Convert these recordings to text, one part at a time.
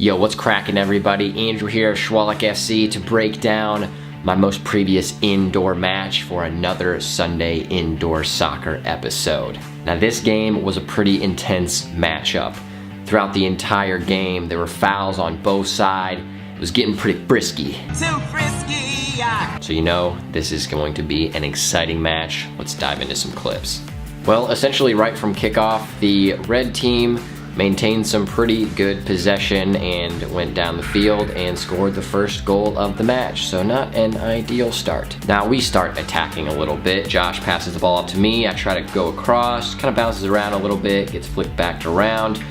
Yo, what's cracking, everybody? Andrew here of Chwalik SC to break down my most previous indoor match for another Sunday indoor soccer episode. Now, this game was a pretty intense matchup. Throughout the entire game, there were fouls on both sides. It was getting pretty frisky. Too frisky, yeah. So you know this is going to be an exciting match. Let's dive into some clips. Well, essentially right from kickoff, the red team maintained some pretty good possession and went down the field and scored the first goal of the match. So not an ideal start. Now we start attacking a little bit. Josh passes the ball up to me. I try to go across, kind of bounces around a little bit, gets flicked back around.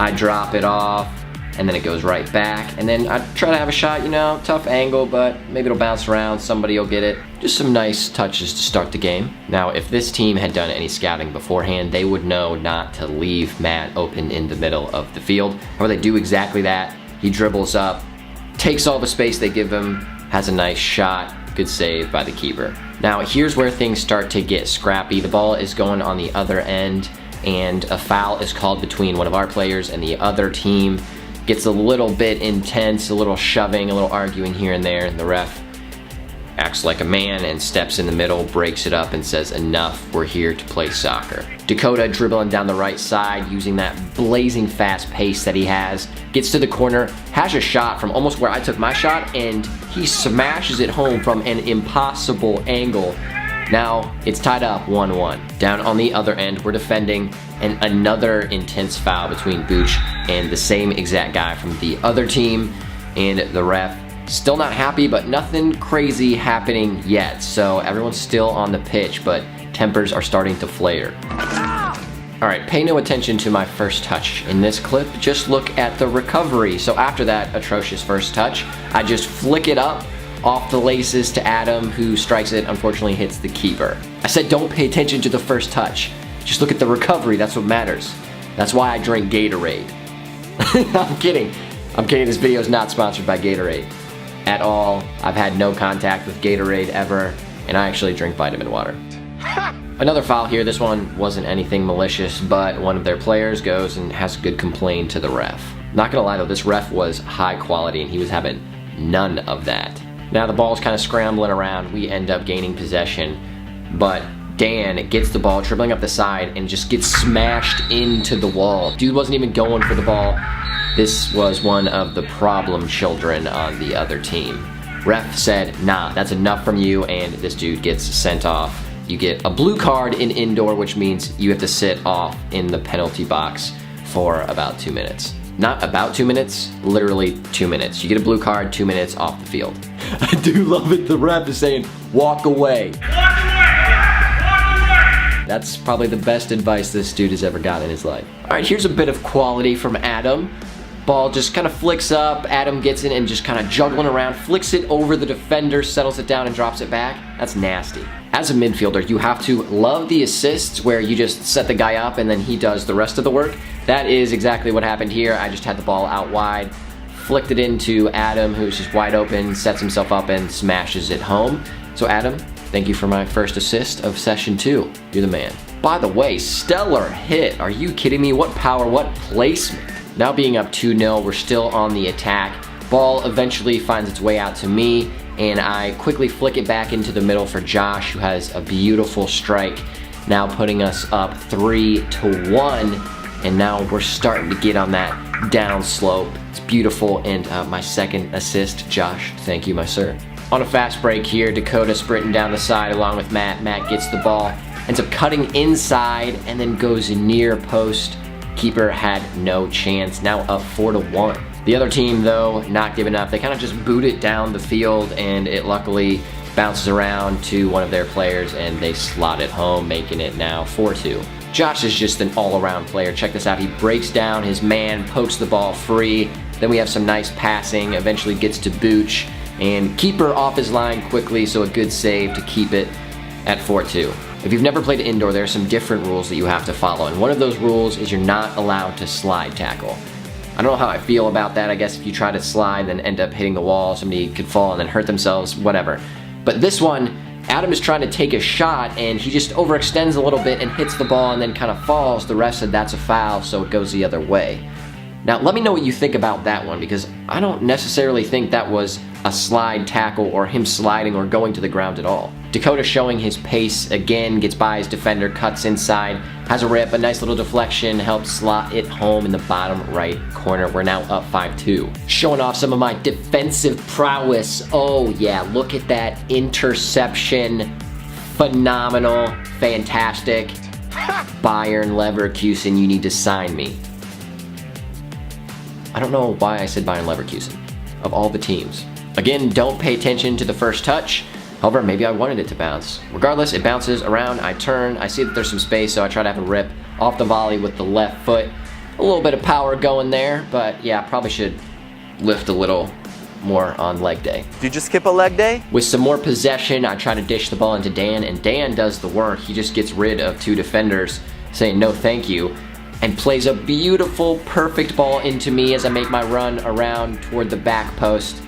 I drop it off, and then it goes right back. And then I try to have a shot, you know, tough angle, but maybe it'll bounce around, somebody will get it. Just some nice touches to start the game. Now, if this team had done any scouting beforehand, they would know not to leave Matt open in the middle of the field. However, they do exactly that. He dribbles up, takes all the space they give him, has a nice shot, good save by the keeper. Now, here's where things start to get scrappy. The ball is going on the other end, and a foul is called between one of our players and the other team. Gets a little bit intense, a little shoving, a little arguing here and there, and the ref acts like a man and steps in the middle, breaks it up and says, enough, we're here to play soccer. Dakota dribbling down the right side using that blazing fast pace that he has, gets to the corner, has a shot from almost where I took my shot, and he smashes it home from an impossible angle. Now it's tied up 1-1. Down on the other end, we're defending, and another intense foul between Booch and the same exact guy from the other team, and the ref still not happy, but nothing crazy happening yet. So everyone's still on the pitch, but tempers are starting to flare. All right, pay no attention to my first touch in this clip, just look at the recovery. So after that atrocious first touch, I just flick it up off the laces to Adam, who strikes it, unfortunately hits the keeper. I said don't pay attention to the first touch. Just look at the recovery, that's what matters. That's why I drink Gatorade. I'm kidding, this video is not sponsored by Gatorade at all. I've had no contact with Gatorade ever, and I actually drink vitamin water. Another foul here, this one wasn't anything malicious, but one of their players goes and has a good complaint to the ref. Not gonna lie though, this ref was high quality and he was having none of that. Now the ball's kind of scrambling around, we end up gaining possession, but Dan gets the ball, dribbling up the side, and just gets smashed into the wall. Dude wasn't even going for the ball. This was one of the problem children on the other team. Ref said, nah, that's enough from you, and this dude gets sent off. You get a blue card in indoor, which means you have to sit off in the penalty box for about 2 minutes. Not about 2 minutes, literally 2 minutes. You get a blue card, 2 minutes off the field. I do love it, the ref is saying, walk away. Walk away! Walk away! That's probably the best advice this dude has ever gotten in his life. All right, here's a bit of quality from Adam. Ball just kind of flicks up, Adam gets it and just kind of juggling around, flicks it over the defender, settles it down and drops it back. That's nasty. As a midfielder, you have to love the assists where you just set the guy up and then he does the rest of the work. That is exactly what happened here. I just had the ball out wide, flicked it into Adam, who's just wide open, sets himself up and smashes it home. So Adam, thank you for my first assist of session 2. You're the man. By the way, stellar hit. Are you kidding me? What power, what placement. Now being up 2-0, we're still on the attack. Ball eventually finds its way out to me, and I quickly flick it back into the middle for Josh, who has a beautiful strike, now putting us up 3-1, and now we're starting to get on that down slope. It's beautiful, and my second assist, Josh, thank you, my sir. On a fast break here, Dakota sprinting down the side along with Matt. Matt gets the ball, ends up cutting inside, and then goes near post. Keeper had no chance, now up 4-1. The other team, though, not giving up. They kind of just boot it down the field, and it luckily bounces around to one of their players, and they slot it home, making it now 4-2. Josh is just an all-around player. Check this out. He breaks down his man, pokes the ball free. Then we have some nice passing, eventually gets to Booch, and keeper off his line quickly, so a good save to keep it at 4-2. If you've never played indoor, there are some different rules that you have to follow, and one of those rules is you're not allowed to slide tackle. I don't know how I feel about that. I guess if you try to slide and end up hitting the wall, somebody could fall and then hurt themselves, whatever. But this one, Adam is trying to take a shot and he just overextends a little bit and hits the ball and then kind of falls. The ref said that's a foul, so it goes the other way. Now, let me know what you think about that one, because I don't necessarily think that was a slide tackle or him sliding or going to the ground at all. Dakota showing his pace again, gets by his defender, cuts inside, has a rip, a nice little deflection, helps slot it home in the bottom right corner. We're now up 5-2. Showing off some of my defensive prowess. Oh yeah, look at that interception. Phenomenal, fantastic. Bayern Leverkusen, you need to sign me. I don't know why I said Bayern Leverkusen, of all the teams. Again, don't pay attention to the first touch. However, maybe I wanted it to bounce. Regardless, it bounces around, I turn, I see that there's some space, so I try to have a rip off the volley with the left foot. A little bit of power going there, but yeah, probably should lift a little more on leg day. Did you just skip a leg day? With some more possession, I try to dish the ball into Dan, and Dan does the work. He just gets rid of 2 defenders, saying no thank you, and plays a beautiful, perfect ball into me as I make my run around toward the back post,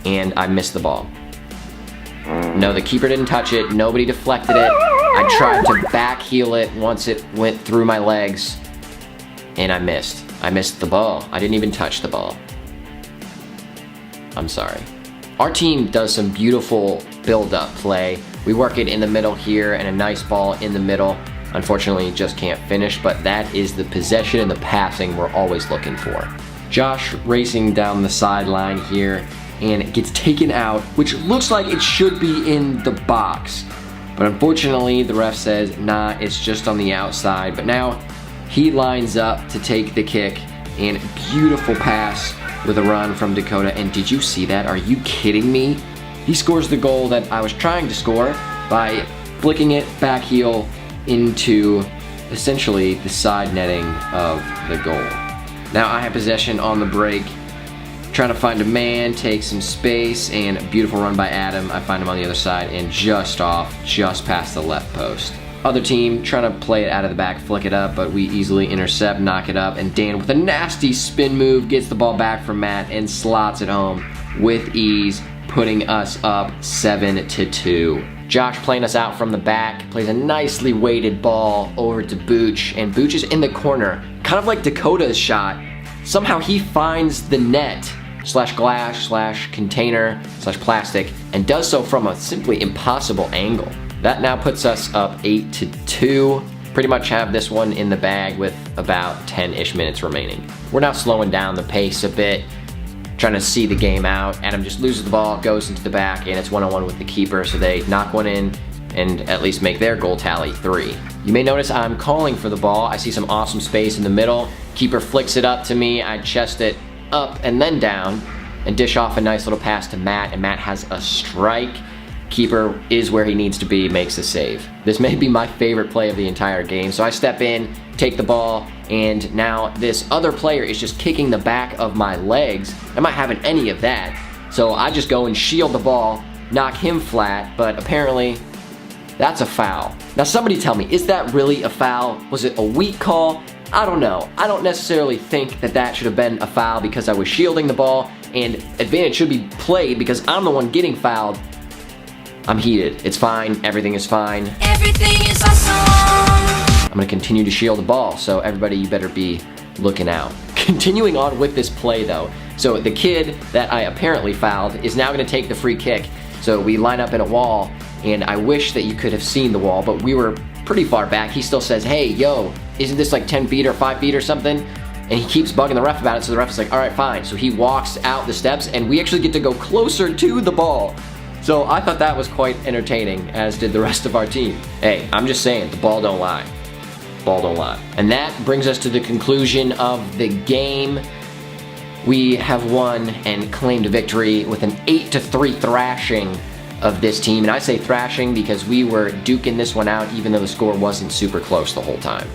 and I miss the ball. No, the keeper didn't touch it, nobody deflected it. I tried to back heel it once it went through my legs, and I missed. I missed the ball. I didn't even touch the ball. I'm sorry. Our team does some beautiful build-up play. We work it in the middle here, and a nice ball in the middle. Unfortunately, just can't finish, but that is the possession and the passing we're always looking for. Josh racing down the sideline here, and it gets taken out, which looks like it should be in the box. But unfortunately, the ref says, nah, it's just on the outside. But now, he lines up to take the kick, and beautiful pass with a run from Dakota. And did you see that? Are you kidding me? He scores the goal that I was trying to score by flicking it back heel into essentially the side netting of the goal. Now I have possession on the break, trying to find a man, take some space, and a beautiful run by Adam. I find him on the other side and just past the left post. Other team trying to play it out of the back, flick it up, but we easily intercept, knock it up, and Dan with a nasty spin move gets the ball back from Matt and slots it home with ease, putting us up 7-2. Josh playing us out from the back, plays a nicely weighted ball over to Booch, and Booch is in the corner, kind of like Dakota's shot. Somehow he finds the net, slash glass, slash container, slash plastic, and does so from a simply impossible angle. That now puts us up 8-2. Pretty much have this one in the bag with about 10-ish minutes remaining. We're now slowing down the pace a bit, trying to see the game out. Adam just loses the ball, goes into the back, and it's one-on-one with the keeper, so they knock one in and at least make their goal tally 3. You may notice I'm calling for the ball. I see some awesome space in the middle. Keeper flicks it up to me. I chest it up and then down and dish off a nice little pass to Matt, and Matt has a strike. Keeper is where he needs to be, makes a save. This may be my favorite play of the entire game, so I step in, take the ball, and now this other player is just kicking the back of my legs. I'm not having any of that, so I just go and shield the ball, knock him flat, but apparently that's a foul. Now somebody tell me, is that really a foul? Was it a weak call? I don't know. I don't necessarily think that that should have been a foul because I was shielding the ball, and advantage should be played because I'm the one getting fouled. I'm heated. It's fine. Everything is fine. Everything is awesome. I'm gonna continue to shield the ball, so everybody, you better be looking out. Continuing on with this play though. So the kid that I apparently fouled is now gonna take the free kick. So we line up in a wall, and I wish that you could have seen the wall, but we were pretty far back. He still says, hey, yo, isn't this like 10 feet or 5 feet or something? And he keeps bugging the ref about it, so the ref is like, all right, fine. So he walks out the steps, and we actually get to go closer to the ball. So I thought that was quite entertaining, as did the rest of our team. Hey, I'm just saying, the ball don't lie. Ball don't lie. And that brings us to the conclusion of the game. We have won and claimed victory with an 8-3 thrashing of this team. And I say thrashing because we were duking this one out even though the score wasn't super close the whole time.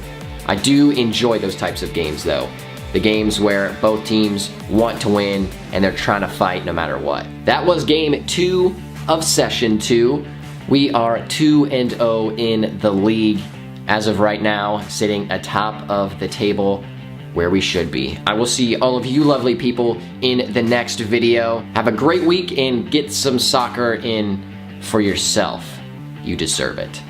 I do enjoy those types of games though. The games where both teams want to win and they're trying to fight no matter what. That was game 2 of session 2. We are 2-0 in the league as of right now, sitting atop of the table where we should be. I will see all of you lovely people in the next video. Have a great week and get some soccer in for yourself. You deserve it.